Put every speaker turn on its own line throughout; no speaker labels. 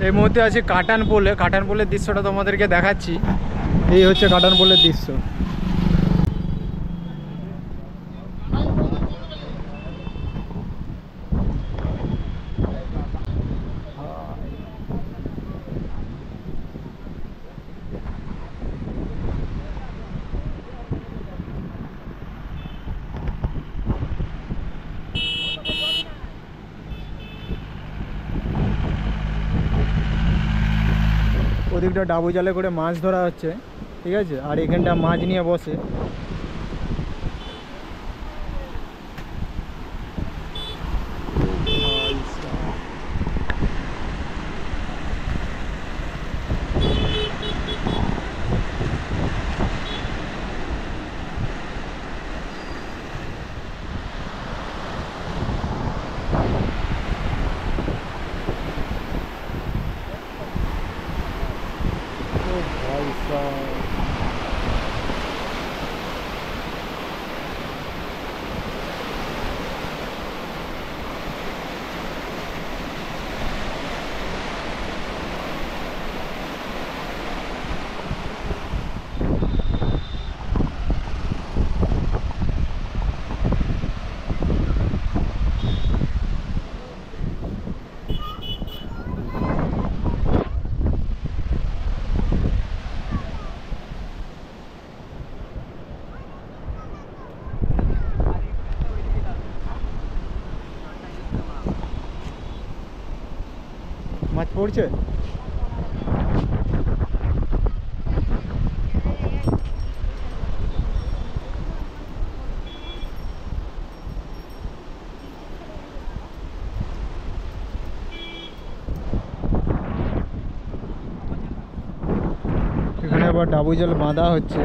এই মুহূর্তে আছে কাটান পোলে। কাটান পোলের দৃশ্যটা তোমাদেরকে দেখাচ্ছি। এই হচ্ছে কাটান পোলের দৃশ্য। ওদিকটা ডাবু জালে করে মাছ ধরা হচ্ছে, ঠিক আছে, আর এখানটা মাছ নিয়ে বসে। মাছ পড়ছে। এখানে আবার ডাবু জল বাঁধা হচ্ছে।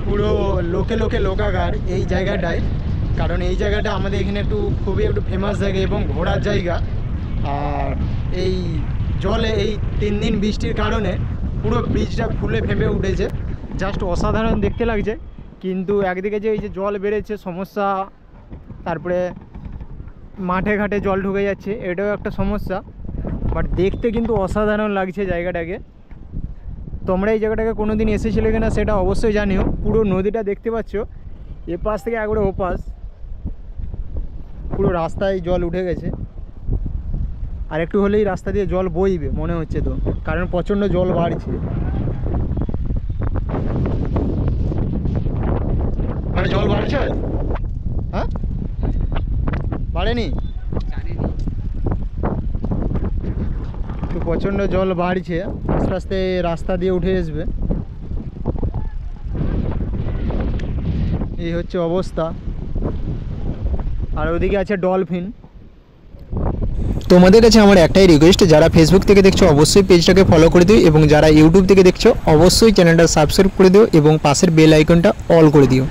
পুরো লোকে লোকে লোকাগার এই জায়গাটায়, কারণ এই জায়গাটা আমাদের এখানে খুবই একটু ফেমাস জায়গা এবং ঘোরার জায়গা। আর এই জলে এই 3 দিন বৃষ্টির কারণে পুরো ব্রিজটা ফুলে ফেঁপে উঠেছে, জাস্ট অসাধারণ দেখতে লাগছে। কিন্তু একদিকে যে এই যে জল বেড়েছে সমস্যা, তারপরে মাঠে ঘাটে জল ঢুকে যাচ্ছে, এটাও একটা সমস্যা। বাট দেখতে কিন্তু অসাধারণ লাগছে জায়গাটাকে। তোমরা এই জায়গাটাকে কোনো দিন এসেছিলে কিনা সেটা অবশ্যই জানিও। পুরো নদীটা দেখতে পাচ্ছ, এ পাশ থেকে একবারে ও পাশ, পুরো রাস্তায় জল উঠে গেছে। আর একটু হলেই রাস্তা দিয়ে জল বইবে মনে হচ্ছে, তো কারণ প্রচণ্ড জল বাড়ছে। মানে জল বাড়ছে? হ্যাঁ, বাড়েনি তো, প্রচণ্ড জল বাড়ছে, আস্তে আস্তে রাস্তা দিয়ে উঠে আসবে। এই হচ্ছে অবস্থা। আর ওদিকে আছে ডলফিন।
তোমাদের কাছে আমার একটাই রিকোয়েস্ট, যারা ফেসবুক থেকে দেখছো অবশ্যই পেজটাকে ফলো করে দিও, এবং যারা ইউটিউব থেকে দেখছো অবশ্যই চ্যানেলটা সাবস্ক্রাইব করে দিও এবং পাশের বেল আইকনটা অল করে দিও।